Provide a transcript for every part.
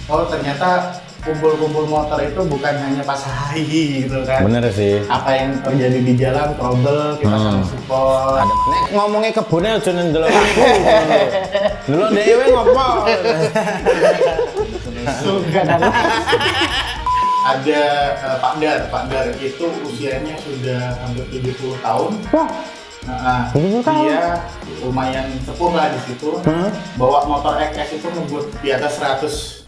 oh ternyata kumpul-kumpul motor itu bukan hanya pas hari gitu kan. Bener sih. Apa yang terjadi di jalan, trouble, kita saling support. Nek ngomongnya kebunnya aja ndelok aku. Ndelok dhewe ngopo? Ada Pak Dar itu usianya sudah hampir 70 tahun. Wah, Nah, 70 tahun? dia lumayan sepuh lah di situ. Bawa motor XS itu ngebut di atas 100.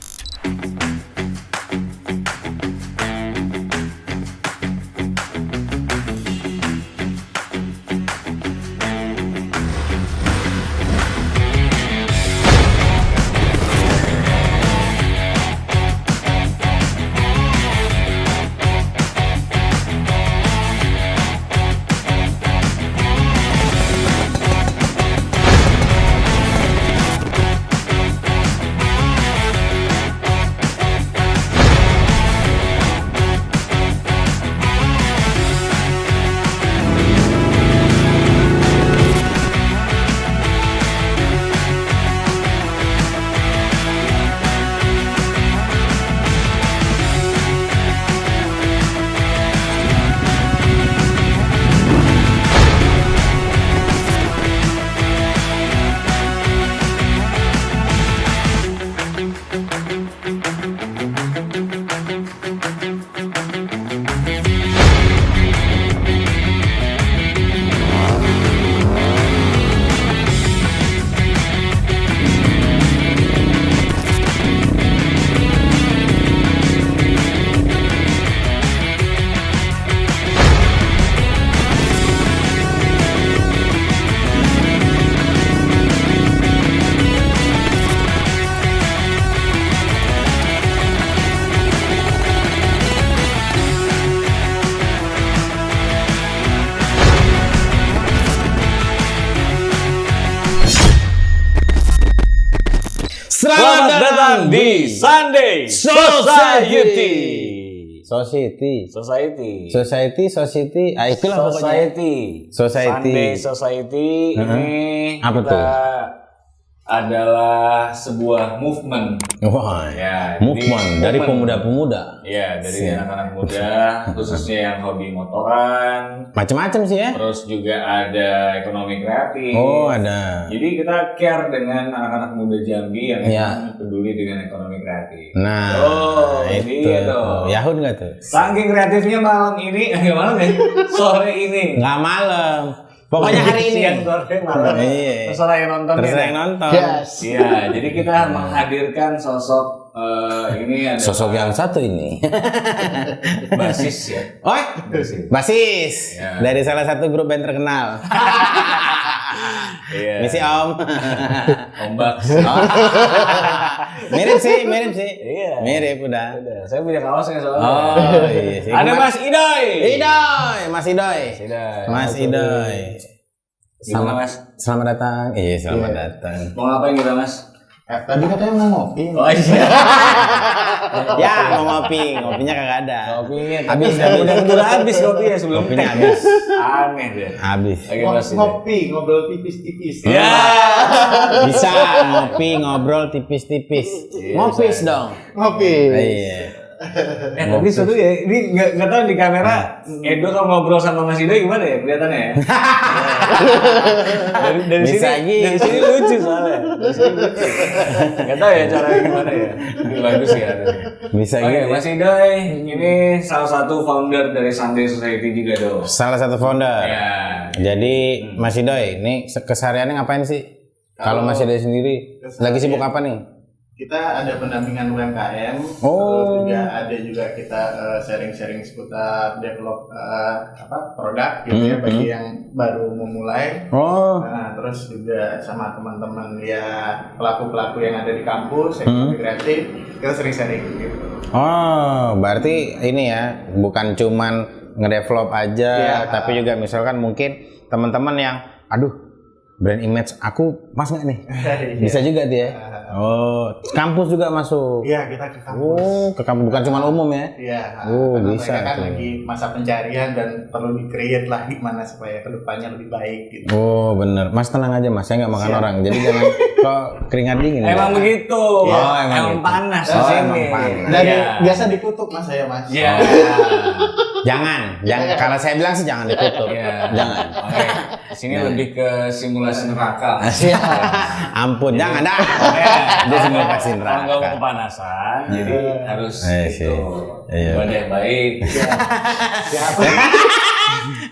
Selamat datang di Sunday Society. Itulah pokoknya. Society. Sunday Society ini Apa kita tuh? adalah sebuah movement. Wah, Ya, movement jadi dari movement. pemuda-pemuda. Ya, dari Siap. anak-anak muda, khususnya yang hobi motoran. Macam-macam sih ya. Terus juga ada ekonomi kreatif. Oh, ada. Jadi kita care dengan anak-anak muda Jambi yang Ya. memang peduli dengan ekonomi kreatif. Nah, Oh, itu. gitu. Yahud nggak tuh? Saking kreatifnya malam ini, malam ya, sore ini. Nggak malam. Pokoknya hari ini. Siang, sore, malam. Iya. Terserah yang nonton. Terus yang nonton. Yes. Iya, jadi kita menghadirkan sosok ini ada Sosok yang satu ini. basis ya. Oh, Basis. basis Ya. dari salah satu grup band terkenal. Iya. Misi Om. Ombak. Mirip sih. Iya. Mirip udah. Udah, saya punya kaosnya soalnya. Oh iya sih. Ada Mas Idoy. Idoy, Mas Idoy. Mas Idoy. Gimana, Mas? Selamat datang. Iya, selamat Iya. datang. Mau ngapain kita, Mas? Tadi katanya mau ngopi. Oh iya. Ya, mau ngopi. Ngopinya kagak ada. Kopinya Habis. udah habis kopi ya sebelum Kopinya teh. habis. Aneh deh. Habis. Oke, Mas. Ngopi, ngobrol tipis-tipis. Ya. Bisa ngopi, ngobrol tipis-tipis. Ngopis dong. Ngopi. Iya. Tapi seru ya. Ini nggak tahu di kamera Edo kalau ngobrol sama Mas Ido gimana ya kelihatannya ya. dari Bisa sini gitu. dari sini lucu soalnya. Dari sini lucu. Nggak tahu ya caranya gimana ya. Ini bagus ya. Bisa Oke, gitu. Mas Ido ini salah satu founder dari Sunday Society juga dong. Salah satu founder. Ya. Jadi Mas Idoy, ini kesehariannya ngapain sih? Kalau Mas Idoy sendiri lagi sibuk apa nih? Kita ada pendampingan UMKM, Oh. terus juga kita sharing-sharing seputar develop produk gitu ya bagi yang baru memulai. Oh, Nah, terus juga sama teman-teman ya pelaku-pelaku yang ada di kampus, ekonomi kreatif, kita sering sharing gitu. oh, berarti ini ya, bukan cuman ngedevelop aja, Iya. tapi juga misalkan mungkin teman-teman yang, aduh, brand image aku pas nggak nih? Bisa juga dia. Oh, kampus juga masuk. Iya, kita ke kampus. Oh, ke kampus bukan cuma umum ya? Iya, Oh, karena bisa mereka kan tuh. lagi masa pencarian dan perlu di-create lah gimana supaya kedepannya lebih baik gitu. Oh, bener. Mas tenang aja, Mas. Saya nggak makan Siap. orang. Jadi jangan kok keringat dingin. Emang begitu. Oh, emang gitu. panas Oh, di sini. emang panas. Dan Iya. biasa dikutuk Mas saya, Mas. Iya. Jangan. Kalau saya bilang sih jangan ditutup. Iya. Jangan. Oke, di sini lebih ke simulasi neraka. Ampun, jangan dah. Dia simulasi Kalau nggak mau neraka. kepanasan, jadi harus Iya itu sih. Iya. ibadah yang baik.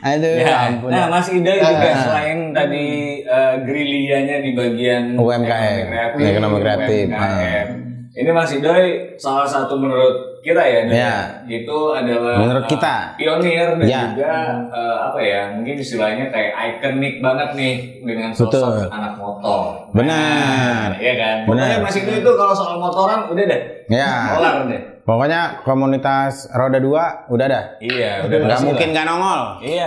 Aduh, Ya. ampun. Nah, Mas Ida juga selain tadi grilianya di bagian UMKM, ekonomi kreatif. UMKM. Ini Mas Idoy salah satu menurut kita ya, Doy, Ya. itu adalah Menurut kita. pionir dan Ya. juga apa ya, mungkin istilahnya kayak ikonik banget nih dengan sosok Betul. anak motor. Benar. Iya kan? Benar. Pokoknya Mas Idoy itu kalau soal motoran udah deh, Ya. kelar deh. Pokoknya komunitas roda 2 udah dah. Iya, udah Nggak pasti mungkin lah. nggak nongol. Iya.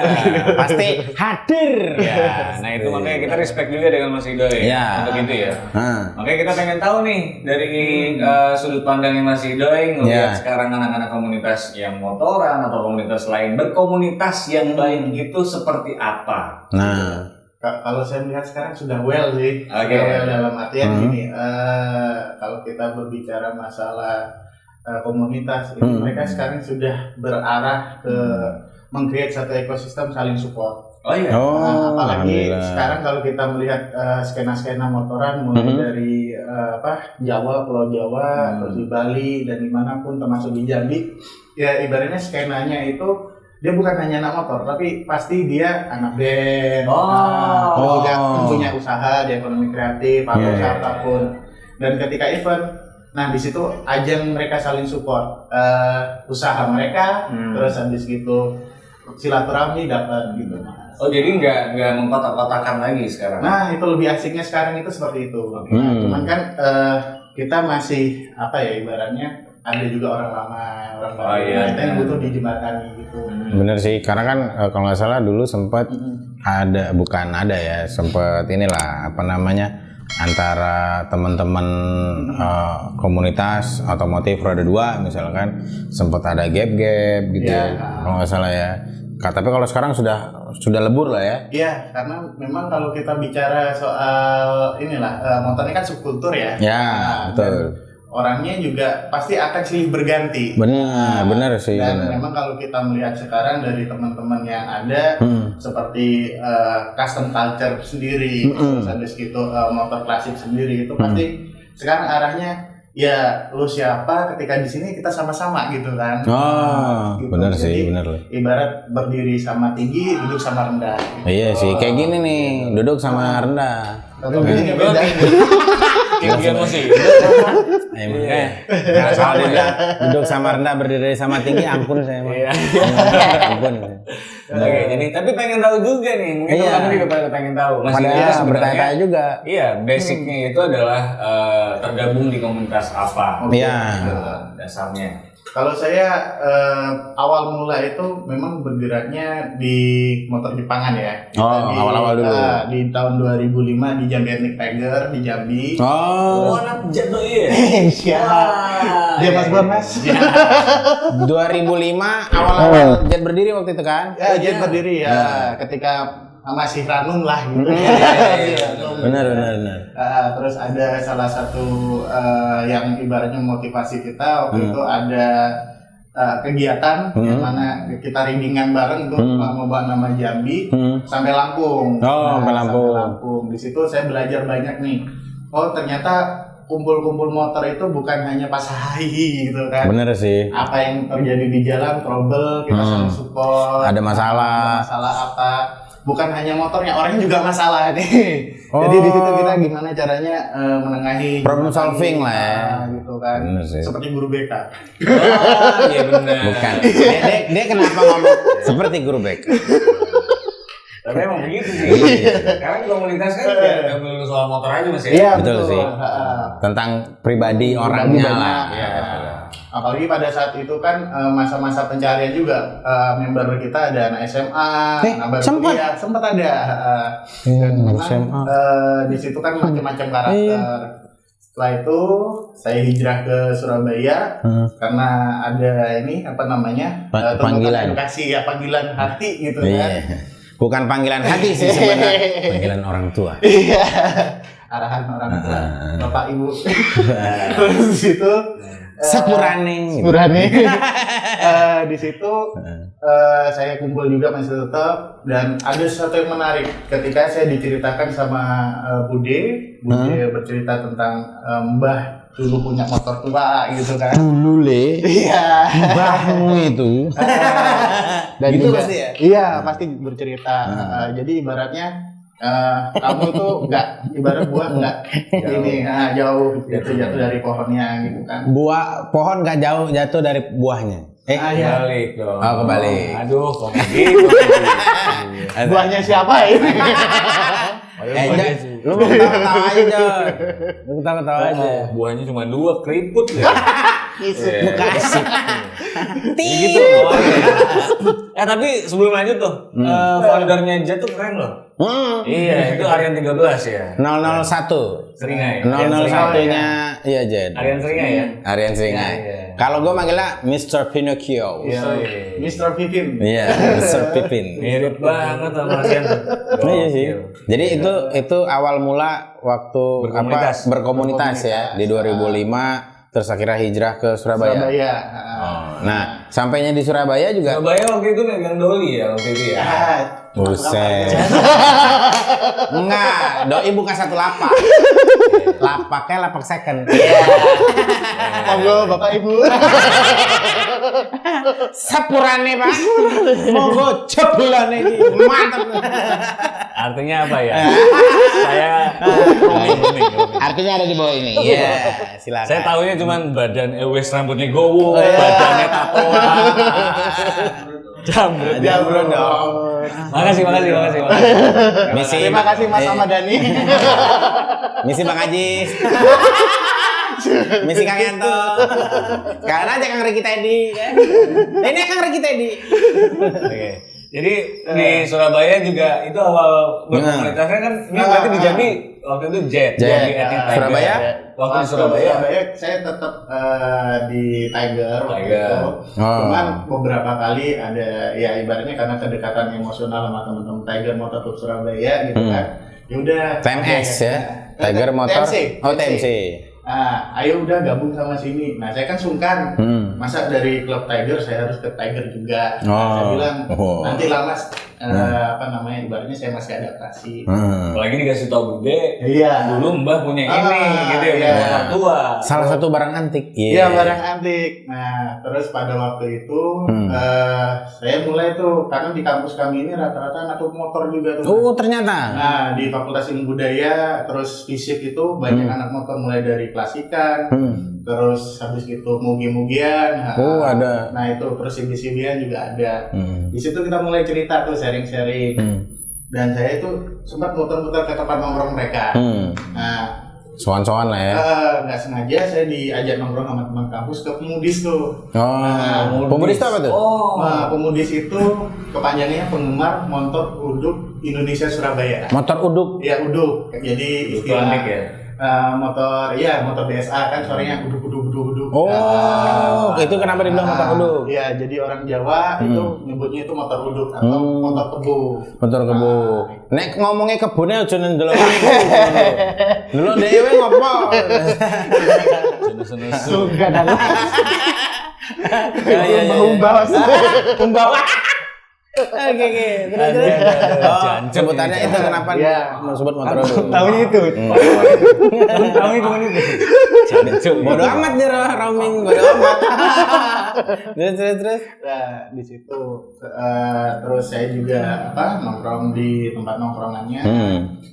Pasti hadir. Iya, nah itu makanya kita respect juga dengan Mas Idoy Iya. untuk itu ya. Nah, Makanya kita pengen tahu nih dari sudut pandangnya Mas Idoy ngelihat Iya. sekarang anak-anak komunitas yang motoran atau komunitas lain berkomunitas yang baik itu seperti apa? nah, Kalau saya melihat sekarang sudah well sih. Oke. Sudah well dalam artian Hmm. gini, kalau kita berbicara masalah komunitas, ini mereka sekarang sudah berarah ke meng-create satu ekosistem saling support. Oh iya. oh, Apalagi alhamdulillah. sekarang kalau kita melihat skena-skena motoran mulai dari Jawa, Pulau Jawa, terus di Bali dan dimanapun termasuk di Jambi, ya ibaratnya skenanya itu dia bukan hanya anak motor, tapi pasti dia anak band, terus juga punya usaha di ekonomi kreatif atau Yeah. usaha apapun. Dan ketika event, nah di situ ajang mereka saling support usaha mereka, terus habis gitu silaturahmi dapat gitu. Oh jadi nggak mengkotak-kotakan lagi sekarang? Nah itu lebih asiknya sekarang itu seperti itu. Nah, cuman kan kita masih apa ya ibaratnya ada juga orang lama, orang baru. Oh, iya. Nah, itu yang butuh dijembatani gitu. Bener sih, karena kan kalau nggak salah dulu sempat sempat inilah apa namanya antara teman-teman komunitas otomotif roda 2 misalkan sempat ada gap-gap gitu Ya. kalau nggak salah ya. Tapi kalau sekarang sudah lebur lah ya. Iya, karena memang kalau kita bicara soal inilah motor ini kan subkultur ya. Ya, Nah, betul. dan orangnya juga pasti akan silih berganti. Benar sih. Dan benar. memang kalau kita melihat sekarang dari teman-teman yang ada seperti custom culture sendiri, terus habis gitu motor klasik sendiri itu pasti sekarang arahnya ya lu siapa ketika di sini kita sama-sama gitu kan. Oh, Gitu. benar Jadi, sih, benar. Ibarat berdiri sama tinggi, duduk sama rendah. Gitu. Iya sih, kayak gini nih, duduk sama rendah. Tapi ini beda. Kayak dia masih. Nggak salah dia. Duduk sama rendah, berdiri sama tinggi, ampun saya mah. Iya. Ampun. Oke, jadi tapi pengen tahu juga nih, mungkin Iya. teman-teman juga pada pengen tahu. Mas Ida Pada sebenarnya bertanya-tanya juga. iya, basicnya itu adalah tergabung di komunitas apa? Iya. Dasarnya. Kalau saya awal mula itu memang bergeraknya di motor Jepangan ya. Oh, awal-awal dulu. Di tahun 2005 di Jambi Ethnic Tiger di Jambi. Oh, anak jatuh iya. Siap. Dia Mas Bon Mas. 2005 awal-awal Jet berdiri waktu itu kan? Ya, dia berdiri ya ketika masih ranum lah gitu. Benar. Terus ada salah satu yang ibaratnya motivasi kita waktu itu ada kegiatan yang mana kita ridingan bareng untuk membawa nama Jambi sampai Lampung. Oh, sampai Lampung. Sampai Lampung. Di situ saya belajar banyak nih. Oh, ternyata kumpul-kumpul motor itu bukan hanya pas hahi gitu kan. Bener sih. Apa yang terjadi di jalan, trouble, kita saling support. Ada masalah. Masalah apa? Bukan hanya motornya, orangnya juga masalah nih. Oh. Jadi di situ kita gimana caranya menengahi Problem solving lah ya. gitu kan. Bener sih. Seperti guru BK. Oh, iya benar. Bukan. Dia kenapa ngomong seperti guru BK? Tapi emang begitu sih. Karena di komunitas kan nggak melulu soal motor aja Mas ya. Iya, Betul sih. Tentang pribadi orangnya banyak. lah. Iya. Apalagi pada saat itu kan masa-masa pencarian juga member kita ada anak SMA, anak baru sempat? kuliah, sempat ada. Dan memang, SMA. di situ kan macam-macam karakter. Setelah itu saya hijrah ke Surabaya karena ada ini apa namanya Panggilan edukasi ya, panggilan hati gitu Iya. kan. Bukan panggilan hati sih sebenarnya, panggilan orang tua. Iya, arahan orang tua, bapak ibu. Terus di situ Sepurane. di situ saya kumpul juga masih tetap, dan ada sesuatu yang menarik ketika saya diceritakan sama Bude bercerita tentang Mbah dulu punya motor tua gitu kan. Dulu le. Iya. Mbahmu itu. Dan Gitu juga, pasti ya? Iya pasti bercerita. Jadi ibaratnya kamu tuh ibarat buah nggak ini jauh gitu jatuh dari pohonnya gitu kan. Pohon nggak jauh jatuh dari buahnya. Iya. Kebalik dong. Oh, kebalik. Aduh, kok gitu. Buahnya siapa ini? Lu mau ketawa aja, Jon. Lu ketawa aja. Buahnya cuma 2, keriput ya. Bekasi. Gitu. Tapi sebelum lanjut tuh, foundernya Jet tuh keren loh. Iya, itu Aryan 13 ya. 001. Seringai. 001-nya iya Jen. Aryan Seringai ya. Aryan Seringai. Iya. Kalau gue manggilnya Mr. Pinocchio. Mr. Pipin. Iya, Mr. Pipin. Mirip banget sama Aryan. Iya sih. Jadi itu awal mula waktu berkomunitas ya di 2005, terus akhirnya hijrah ke Surabaya. Nah, sampainya di Surabaya juga. Surabaya waktu itu megang Doli ya waktu itu ya. Buset. Enggak, doi buka satu lapak. Lapaknya lapak second. Monggo Bapak Ibu. Sepurane Pak. Monggo jebulane iki. Mantap. Artinya apa ya? Saya roaming. Artinya ada di bawah ini. Iya, silakan. Saya tahunya cuman badan wes rambutnya gowo, badannya tatoan. Jambro dong. Makasih. Terima kasih Mas Ahmad Dhani. Misi Bang Ajis. Misi Kang Yanto. Sekarang aja Kang Ricky Teddy. Ini Kang Ricky Teddy. Oke. Jadi di Surabaya juga itu awal berkomunitasnya kan ini berarti di Jambi waktu itu Jet. Jadi Surabaya. Waktu di Surabaya saya tetap di Tiger. Gitu. Cuman beberapa kali ada ya ibaratnya karena kedekatan emosional sama teman-teman Tiger Motor Club Surabaya gitu kan. Ya udah. TMS ya. Tiger Motor. TMC. Ayo udah gabung sama sini. Nah saya kan sungkan, masa dari klub Tiger saya harus ke Tiger juga. Saya bilang nanti lah Mas, ibaratnya saya masih adaptasi. Apalagi dikasih tau Bude, iya. Dulu Mbah punya ini, gitu ya, iya. Motor tua. Salah satu barang antik. Iya barang antik. Nah terus pada waktu itu saya mulai tuh karena di kampus kami ini rata-rata anak motor juga tuh. Oh ternyata. Nah di Fakultas Ilmu Budaya terus fisik itu banyak anak motor mulai dari klasikan, terus habis itu mugi-mugian, ada. Nah itu terus CB-CB-an juga ada. Di situ kita mulai cerita tuh sharing-sharing. Dan saya itu sempat muter-muter ke tempat nongkrong mereka. Nah, soan-soan lah ya. Nggak sengaja saya diajak nongkrong sama teman kampus ke Pemudis tuh. Pemudis itu apa tuh? Nah, Pemudis itu kepanjangannya penggemar motor uduk Indonesia Surabaya. Motor uduk. Ya uduk. Jadi istilah ya. motor DSA kan suaranya uduk. Itu kenapa dibilang motor uduk? Iya, jadi orang Jawa itu nyebutnya itu motor uduk atau motor kebu. Motor kebu. Nek ngomongnya kebunnya aja ndelok. Dulu dhewe ngopo? Suka dan Umbawa. Oke. Terus. Sebutannya itu kenapa disebut motor uduk? Tahunya itu. Tahunya cuma itu. Bodo amat dia roaming, bodo amat. Terus. Nah, di situ terus saya juga nongkrong di tempat nongkrongannya.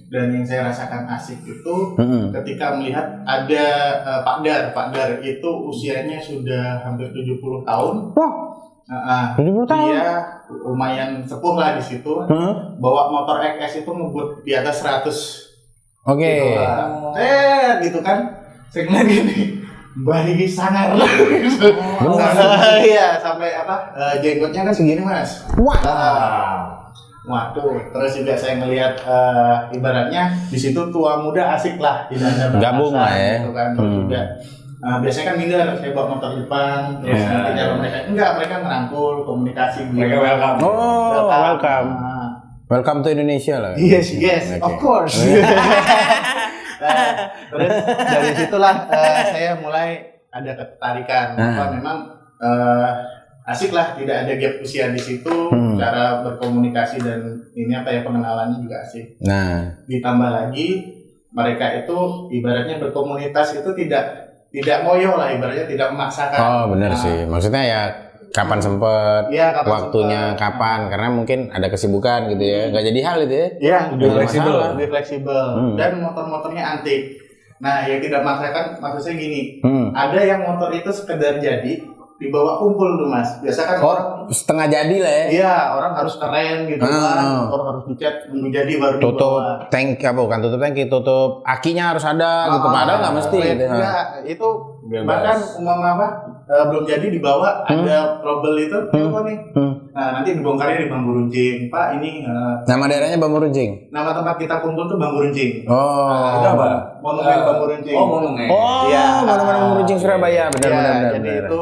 Dan yang saya rasakan asik itu ketika melihat ada Pak Dar itu usianya sudah hampir 70 tahun. Dia lumayan sepuh lah di situ. Bawa motor XS itu ngebut di atas 100. Oke. Gitu kan. Saya ngeliat gini. Mbah ini sangar. Iya, sampai jenggotnya kan segini, Mas. Wah. Waduh, terus juga saya ngelihat ibaratnya di situ tua muda asik lah, tidak ada batasan, gabung lah ya. gitu kan. Terus juga biasanya kan minder, saya bawa motor depan, terus nanti kalau mereka merangkul komunikasi, mereka welcome. Oh, welcome. Welcome to Indonesia lah. Yes, Okay. of course. Terus dari situlah saya mulai ada ketertarikan. Memang asik lah, tidak ada gap usia di situ, cara berkomunikasi dan pengenalannya juga asik. Nah, ditambah lagi mereka itu ibaratnya berkomunitas itu tidak ngoyo lah, ibaratnya tidak memaksakan. Oh benar sih, maksudnya ya kapan sempet, waktunya sempet. Kapan, karena mungkin ada kesibukan gitu ya, nggak jadi hal itu ya. Iya, lebih fleksibel dan motor-motornya antik. Nah, yang tidak memaksakan maksudnya gini, ada yang motor itu sekedar jadi dibawa kumpul tuh Mas. Biasa kan orang setengah jadi lah ya. Iya, orang harus keren gitu kan. Motor harus dicat nunggu jadi baru tutup tank bukan tutup tangki, tutup akinya harus ada gitu. Padahal nggak mesti gitu. Iya, itu bahkan belum jadi dibawa ada trouble itu nih. Nah, nanti dibongkarnya di Bambu Runcing. Pak, ini nama daerahnya Bambu Runcing. Nama tempat kita kumpul tuh Bambu Runcing. Oh. Itu apa? Monumen Bambu Runcing. Oh, monumen. Iya, monumen Bambu Runcing Surabaya. Benar. Jadi itu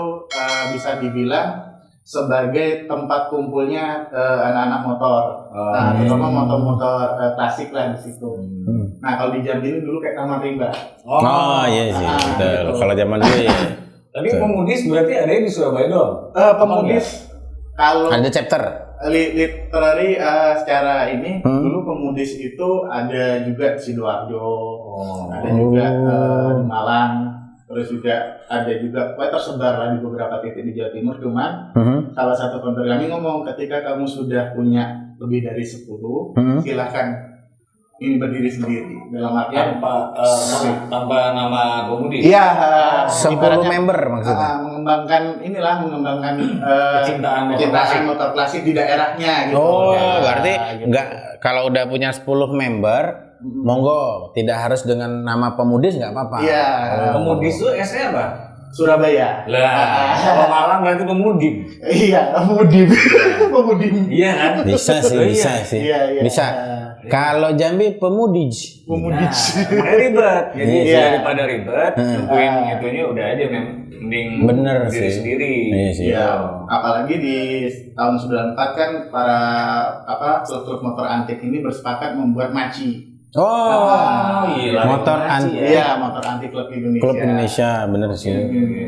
bisa dibilang sebagai tempat kumpulnya anak-anak motor. Terutama motor-motor klasik lah di situ. Nah, kalau di Jambi dulu kayak Taman Rimba. Oh iya sih. Betul. Kalau zaman dulu ya. Tapi Pemudis berarti ada di Surabaya doang? Pemudis kalau ada chapter literary secara ini dulu Pemudis itu ada juga di Sidoarjo, ada juga di Malang, terus juga ada juga tersebar lah di beberapa titik di Jawa Timur. Cuman salah satu founder kami ngomong, ketika kamu sudah punya lebih dari 10, silahkan ini berdiri sendiri, dalam artian tanpa nama Pemudis. Iya, 10 member maksudnya. mengembangkan kecintaan motor klasik di daerahnya gitu. Oh, berarti enggak, kalau udah punya 10 member, monggo, tidak harus dengan nama Pemudis nggak apa-apa. Iya. Pemudis itu S-nya apa? Surabaya. Lah, kalau Malang berarti Pemudim. Iya, Pemudim. Iya kan? Bisa sih. Iya. Bisa. Kalau Jambi Pemudij. Makanya ribet. Jadi daripada ribet, nentuin itunya udah aja mending bener diri sih. sendiri. Iya. Apalagi di tahun 94 kan para klub-klub motor antik ini bersepakat membuat Maci. Iya, motor antik. Iya, motor antik klub Indonesia. Klub Indonesia, bener sih.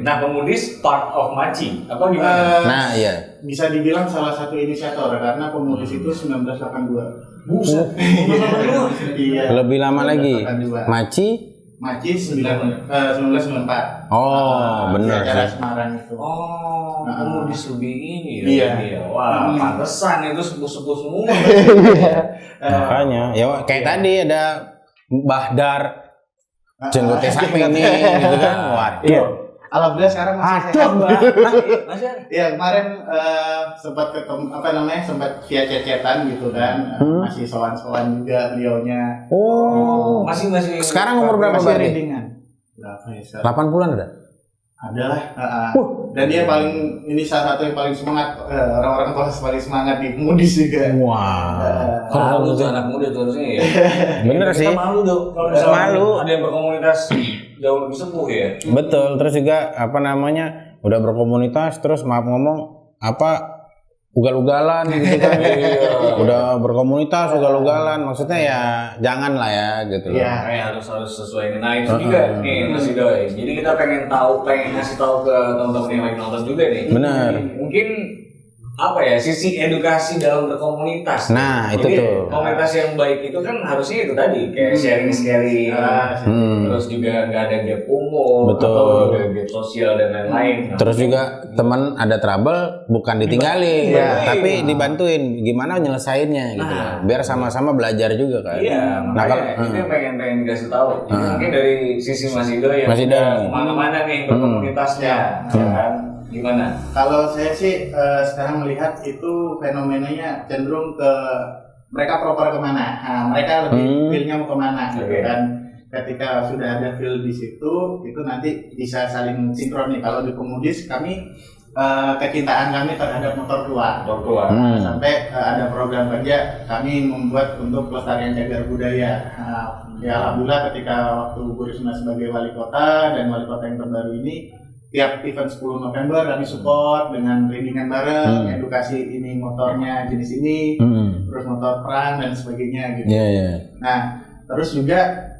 Nah, Pemudis part of Maci. Apa gimana? Nah, iya. Bisa dibilang salah satu inisiator karena Pemudis itu 1982. Buset. Iya. Lebih lama lagi. Maci 1994. Oh, benar acara sih. Semarang itu. Oh, Pemudis lebih ini ya. Iya. Wah, pantesan itu sepuh-sepuh semua. Makanya, ya kayak tadi ada Bahdar, jenggotnya sapi nih, gitu kan. Waduh. Alhamdulillah sekarang masih sehat. Masih? Iya, kemarin sempat ketemu sempat via chat-chatan gitu kan. Masih sowan-sowan juga beliaunya. Oh, masih. Sekarang umur berapa masih berarti? readingan. Berapa ya? 80-an ada? Adalah. Dan dia ini salah satu yang paling semangat, orang-orang tua paling semangat di Pemudis juga. Wah. Kalau tuh anak muda tuh harusnya ya. Bener sih. Kita malu dong kalau malu ada yang berkomunitas jauh lebih sepuh ya. Betul, terus juga udah berkomunitas, terus maaf ngomong ugal-ugalan gitu kan. Udah berkomunitas ugal-ugalan, maksudnya ya jangan lah ya gitu. Iya, harus sesuai. Nah, itu juga nih Mas Idoy. Jadi kita pengen ngasih tahu ke teman-teman yang lagi nonton juga nih. Benar. Mungkin sisi edukasi dalam berkomunitas. Nah, itu jadi, tuh. komunitas yang baik itu kan harusnya itu tadi kayak sharing, terus juga nggak ada gap umur, atau juga gap sosial dan lain-lain. Terus juga teman ada trouble bukan ditinggalin, tapi dibantuin gimana nyelesainnya gitu. Biar sama-sama belajar juga kan. Iya, makanya itu yang pengen dikasih tahu. Mungkin dari sisi Mas Ido yang kemana-mana nih berkomunitasnya, kan? Gimana? Kalau saya sih sekarang melihat itu fenomenanya cenderung ke mereka proper kemana. Nah, mereka lebih feel-nya mau kemana gitu kan. Ketika sudah ada feel di situ, itu nanti bisa saling sinkron nih. Kalau di Pemudis kami kecintaan kami terhadap motor tua. Sampai ada program kerja kami membuat untuk pelestarian cagar budaya. Ya alhamdulillah ketika waktu Bu Risma sebagai wali kota dan wali kota yang terbaru ini, tiap event 10 November kami support dengan ridingan bareng, edukasi ini motornya jenis ini, terus motor perang dan sebagainya gitu. Nah, terus juga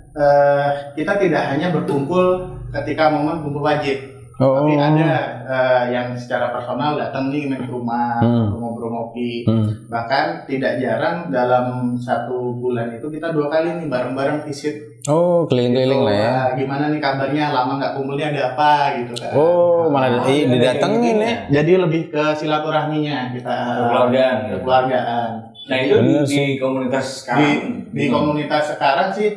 kita tidak hanya berkumpul ketika momen kumpul wajib. Tapi ada yang secara personal datang nih main ke rumah, ngobrol ngopi. Bahkan tidak jarang dalam 1 bulan itu kita 2 kali nih bareng-bareng visit. Keliling-keliling lah ya. Gimana nih kabarnya, lama nggak kumpulnya, ada apa gitu kan. Malah didatengin ya. Jadi lebih ke silaturahminya kita. Kekeluargaan. Nah itu di komunitas sekarang. Di komunitas sekarang sih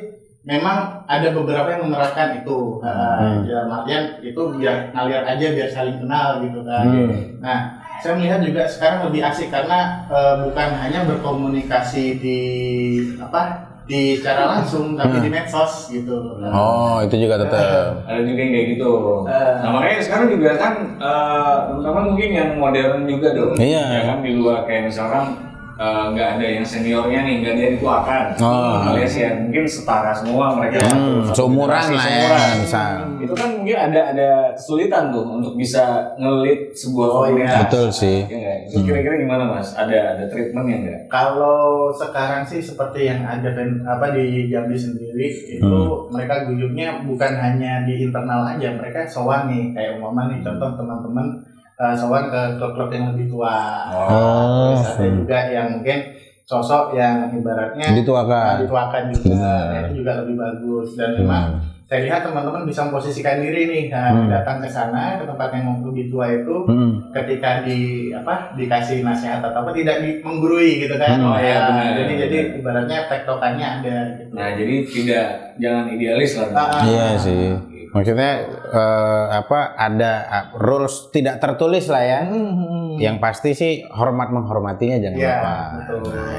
memang ada beberapa yang menerapkan itu, dalam artian itu biar ngalir aja, biar saling kenal gitu kan. Nah, saya melihat juga sekarang lebih asik karena bukan hanya berkomunikasi di secara langsung, tapi di medsos gitu. Itu juga tetap. Ada juga yang kayak gitu. Nah makanya sekarang juga kan teman-teman mungkin yang modern juga dong. Ya kan, di luar kayak misalkan nggak ada yang seniornya nih, nggak ada yang dituakan. Alias ya mungkin setara semua mereka. Seumuran lah ya, misal. Itu kan mungkin ada kesulitan tuh untuk bisa ngelit sebuah komunitas. Betul sih. Ya, itu kira-kira gimana Mas? Ada treatmentnya nggak? Kalau sekarang sih seperti yang ada di Jambi sendiri itu mereka guyupnya bukan hanya di internal aja, mereka sowan nih, kayak umpama nih contoh teman-teman sowan ke klub-klub yang lebih tua. Terus ada juga yang mungkin sosok yang ibaratnya dituakan juga, itu juga lebih bagus. Dan memang saya lihat teman-teman bisa memposisikan diri nih, datang ke sana, ke tempat yang lebih tua itu, ketika dikasih nasihat atau apa, tidak menggurui gitu kan. Jadi ibaratnya tektokannya ada gitu. Nah jadi jangan idealis lah. Iya sih. Maksudnya ada rules tidak tertulis lah ya. Yang pasti sih hormat menghormatinya jangan lupa. Betul. Nah,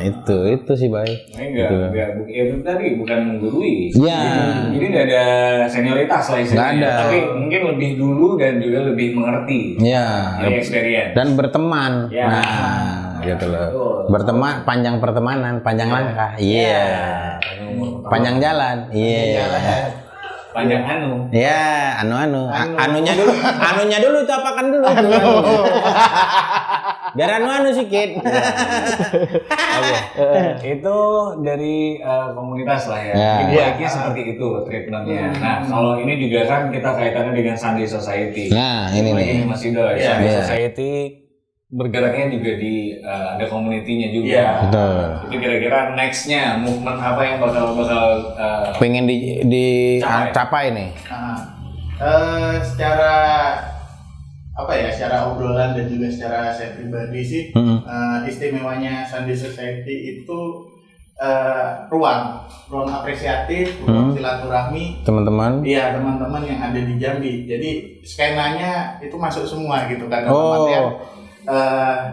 itu sih baik. Itu tadi bukan menggurui. Jadi nggak ada senioritas lah istilahnya. Tapi mungkin lebih dulu dan juga lebih mengerti. Dari experience. Dan berteman. Nah, gitu loh. Berteman, panjang pertemanan, panjang langkah. Panjang jalan. Panjang anu. Anunya dulu itu apakan dulu. Biar anu sikit. Itu dari komunitas lah ya. Baiknya seperti itu treatmentnya. Nah, kalau ini juga kan kita kaitannya dengan Sunday Society. Nah, ini nih. Mas Ido, Sunday Society bergeraknya juga di ada komunitinya juga. Betul. Itu kira-kira nextnya movement apa yang bakal pengen dicapai nih? Secara obrolan dan juga secara saya pribadi sih, istimewanya Sunday Society itu ruang apresiatif, ruang silaturahmi teman-teman yang ada di Jambi. Jadi skenanya itu masuk semua gitu kan.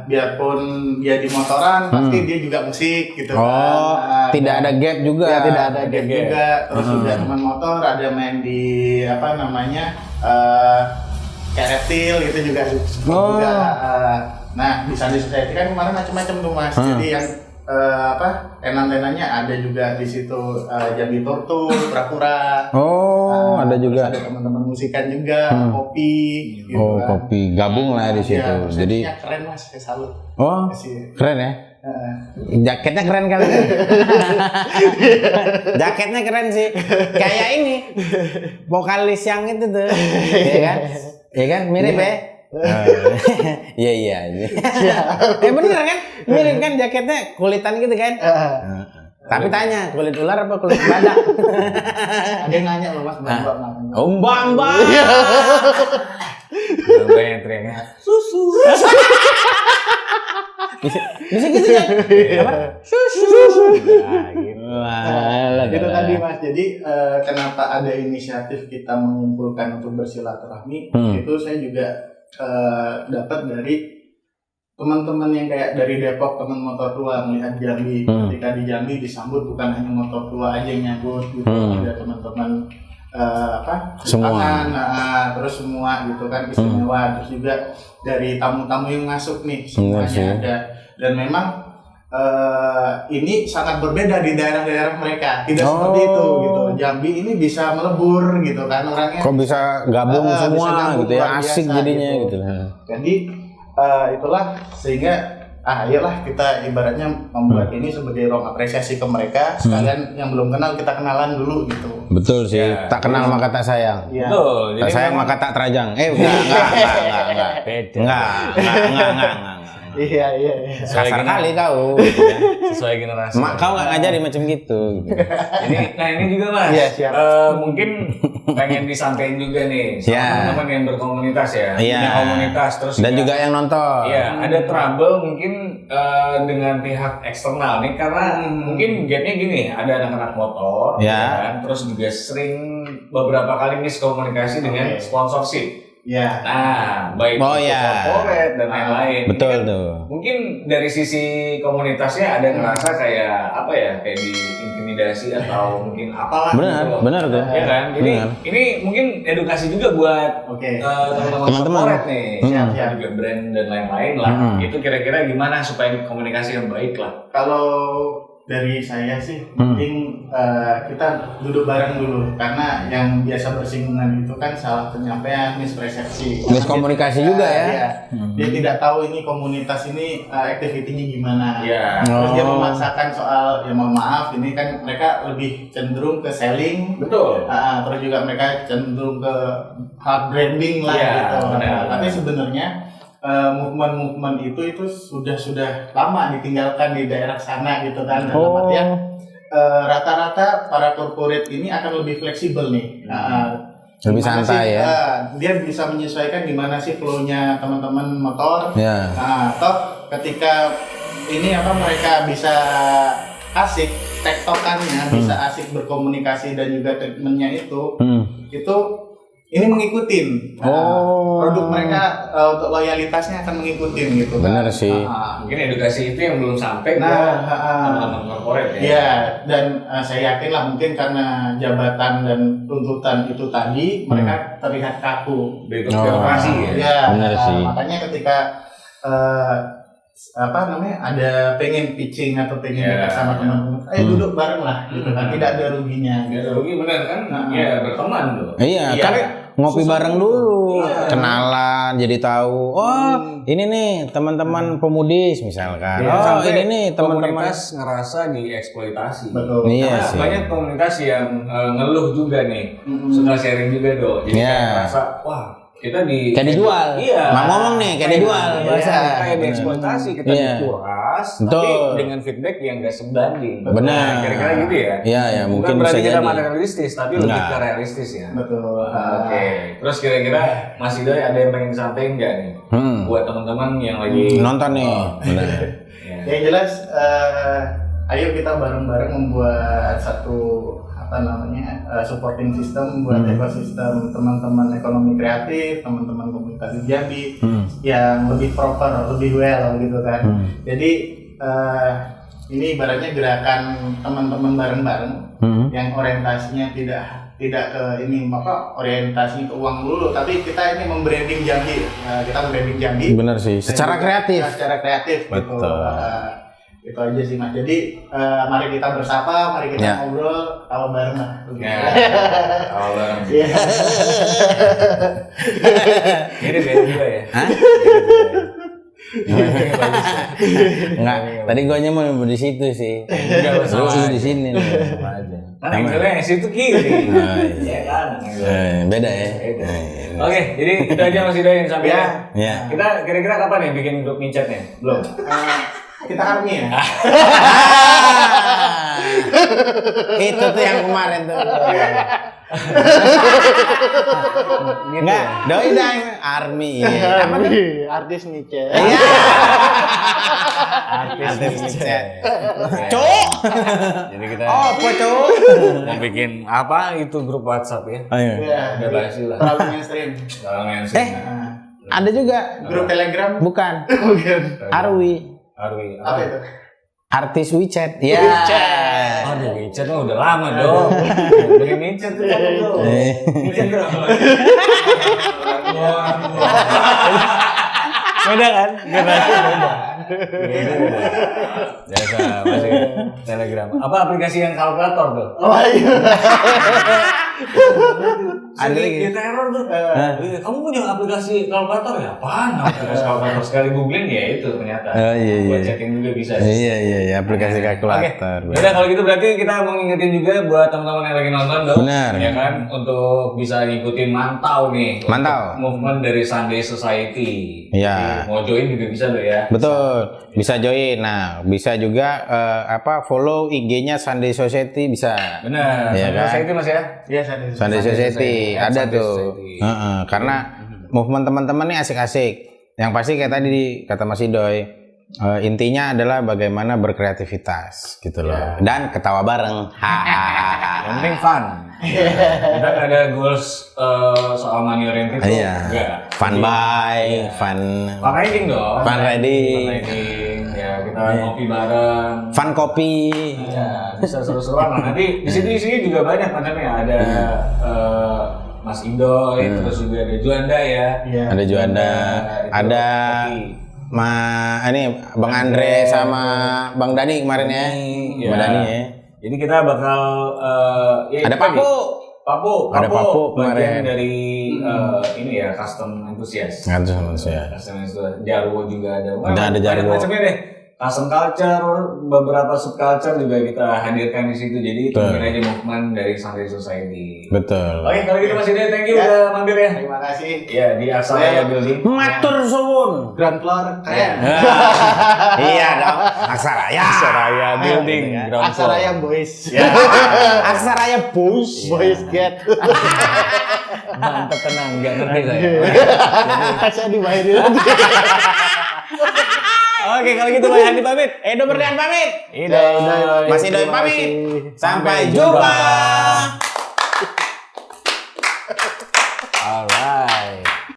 Biarpun dia di motoran, pasti dia juga musik gitu kan. Tidak ada gap juga. Tidak ada gap juga. Terus juga teman motor ada main di kayak reptil gitu juga. Nah di Sunday Society kan kemarin macam-macam tuh Mas. Jadi yang tenan-tenannya ada juga di situ, Jambi Tortu, Pura-Pura. Ada juga. Ada teman-teman musikan juga, kopi. Gitu kopi gabung lah di situ. Jadi keren Mas, saya salut. Keren ya. Jaketnya keren kali. Jaketnya keren sih. Kayak ini vokalis yang itu tuh, ya kan mirip ya. Iya. Bener kan? Mirip kan jaketnya kulitan gitu kan? Tapi tanya, kulit ular apa kulit badak? Ada yang nanya loh Mas, Mbak. Mbak. Mbak yang teriaknya susu. Bisa gitu ya? Susu. Itu tadi Mas. Jadi kenapa ada inisiatif kita mengumpulkan untuk bersilaturahmi? Itu saya juga dapat dari teman-teman yang kayak dari Depok, teman motor tua melihat Jambi. Ketika di Jambi disambut bukan hanya motor tua aja yang nyambut gitu. Ada teman-teman semua, terus semua gitu kan istimewa, terus juga dari tamu-tamu yang masuk nih semuanya ada, dan memang ini sangat berbeda di daerah-daerah mereka, tidak seperti itu gitu. Jambi ini bisa melebur gitu kan orangnya. Kok bisa gabung semua bisa gabung, gitu ya, asik jadinya gitu. Jadi itulah sehingga ayolah kita ibaratnya membuat ini sebagai ruang apresiasi ke mereka, sekalian yang belum kenal kita kenalan dulu gitu. Betul sih, tak kenal maka tak sayang. Ya. Betul. Tak sayang maka tak terajang. Enggak. Iya. Kasar kali kau. Sesuai generasi. Kau nggak ngajari macam gitu. Ini juga Mas. Iya, siap. Mungkin pengen disampaikan juga nih sama teman-teman yang berkomunitas ya. Punya komunitas terus dan juga yang nonton. Iya, ada trouble mungkin dengan pihak eksternal nih, karena mungkin gapnya gini, ada anak-anak motor, kan? Terus juga sering beberapa kali miskomunikasi dengan sponsorship. Ya. Nah, baik corporate dan lain-lain. Betul kan, tuh. Mungkin dari sisi komunitasnya ada ngerasa kayak apa ya, kayak diintimidasi atau mungkin apalah. Benar tuh. Ya kan. Ini mungkin edukasi juga buat teman-teman corporate nih, juga brand dan lain-lain lah. Itu kira-kira gimana supaya komunikasi yang baik lah. Kalau dari saya sih, penting kita duduk bareng dulu, karena yang biasa bersinggungan itu kan salah penyampaian, mispersepsi, miskomunikasi juga ya. Dia tidak tahu ini komunitas ini activity-nya gimana. Terus dia memaksakan soal, ya mohon maaf, ini kan mereka lebih cenderung ke selling. Betul. Terus juga mereka cenderung ke hard branding lah gitu. Tapi sebenarnya movement itu sudah lama ditinggalkan di daerah sana gitu kan. Dalam artian rata-rata para corporate ini akan lebih fleksibel nih. Lebih santai ya. Dia bisa menyesuaikan gimana sih flow-nya teman-teman motor. Toh ketika ini mereka bisa asik tektokannya, bisa asik berkomunikasi dan juga treatment-nya itu ini mengikutin produk mereka, untuk loyalitasnya akan mengikutin gitu. Benar sih. Mungkin edukasi itu yang belum sampai ke teman-teman korporat ya. Iya, dan saya yakin lah mungkin karena jabatan dan tuntutan itu tadi mereka terlihat kaku. Birokrasi ya. Benar sih. Makanya ketika ada pengen pitching atau pengen dekat sama teman-teman, duduk bareng lah gitu kan, tidak ada ruginya. Tidak ada rugi, benar kan? Ya berteman tuh. Iya, kan ngopi bareng dulu, kenalan, jadi tahu. Ini nih teman-teman pemudis misalkan. Ini nih teman-teman komunitas ngerasa dieksploitasi. Betul. Iya sih. Banyak komunitas yang ngeluh juga nih, suka sharing juga Jadi ngerasa, wah kita kayak dijual. Ngomong nih kayak dijual. Kayak dieksploitasi, kita dikuras, tapi dengan feedback yang gak sebanding. Benar. Kira-kira gitu ya. Iya, mungkin berarti bisa kita jadi. materialistis, tapi lebih ke realistis ya. Betul. Oke. Terus kira-kira Mas Idoy ada yang pengen disampaikan nggak nih buat teman-teman yang lagi nonton nih? Benar. Yang jelas, ayo kita bareng-bareng membuat satu supporting system buat ekosistem teman-teman ekonomi kreatif, teman-teman komunitas di Jambi yang lebih proper, lebih well gitu kan. Jadi ini ibaratnya gerakan teman-teman bareng-bareng yang orientasinya tidak ke ini orientasi ke uang dulu, tapi kita ini membranding Jambi. Kita membranding Jambi. Benar sih. Secara kreatif. Secara kreatif. Betul. Gitu. Itu aja sih Mas. Jadi mari kita bersapa, mari kita ngobrol, tawa bareng lah. Tawa bareng. Ini beda juga ya. Enggak, tadi gue mau di situ sih. Enggak di sini nih. Yang situ kiri. Iya kan. Beda ya. Oke, jadi itu aja Mas Idoy yang sampaikan. Ya. Kita kira-kira kapan nih bikin grup micetnya? Belum. Kita army ya. Itu tuh yang kemarin tuh. Enggak, doi dah army. Apa nih? Artis Mice. Iya. Artis Mice. Cuk. Jadi kita apa, Cuk? Mau bikin apa itu grup WhatsApp ya? Iya. Udah basi lah. Terlalu mainstream. Ada juga grup Telegram. Bukan. Arwi. Apa itu? Artis WeChat. Ya. Aduh, WeChat mah udah lama dong. Beli WeChat tuh dong. WeChat berapa? Beda kan? Beda. Biasa masih Telegram. Apa aplikasi yang kalkulator tuh? Oh iya. Ada lagi teror tuh. Kamu punya aplikasi kalkulator ya? Apaan? Aplikasi kalkulator sekali googling ya itu ternyata. Iya. Buat chatting juga bisa. Iya, aplikasi kalkulator. Oke. Udah kalau gitu berarti kita mau ngingetin juga buat teman-teman yang lagi nonton dong. Benar. Ya kan untuk bisa ngikutin mantau nih. Mantau. Movement dari Sunday Society. Iya. Jadi, mau join juga bisa loh ya. Betul. Bisa join. Nah, bisa juga follow IG-nya Sunday Society bisa. Benar. Ya Sunday kan? Society Mas ya? Iya, Sunday Society ada Sunday tuh. Society. Karena movement teman-teman nih asik-asik. Yang pasti kayak tadi kata Mas Idoy, intinya adalah bagaimana berkreativitas gitu loh. Dan ketawa bareng. Yang penting fun. Kita nggak ada goals soal money oriented tuh. Enggak. Fun buy, fun riding dong. Fun riding. Ya kita ngopi bareng. Fun kopi. Ya bisa seru-seruan lah. Nanti di sini juga banyak macamnya. Ada Mas Indoy, terus juga ada Juanda ya. Ada Juanda, ada ini Bang Andre sama Bang Dani kemarin ya. Bang Dani ya. Jadi kita bakal ada Papu. Ada Papu bagian kemarin dari ini ya custom enthusiast. Custom enthusiast. Jarwo juga ada. Ada Jarwo. Macamnya deh. Custom culture, beberapa subculture juga kita hadirkan di situ. Jadi tungguin aja movement dari Sunday Society. Betul. Oke, kalau gitu Mas Ide, thank you udah mampir ya. Terima kasih. Ya di Aksaraya Building. Matur suwun. Ground floor keren. Iya dong. Aksaraya Building. Ground floor. Aksaraya boys. Aksaraya Boys. Boys get. Mantap, tenang, nggak ngerti saya. Saya dibayarin lagi. Oke, kalau gitu Bang Handi pamit. Edo Berlian pamit. Ido. Mas Ido pamit. Sampai jumpa.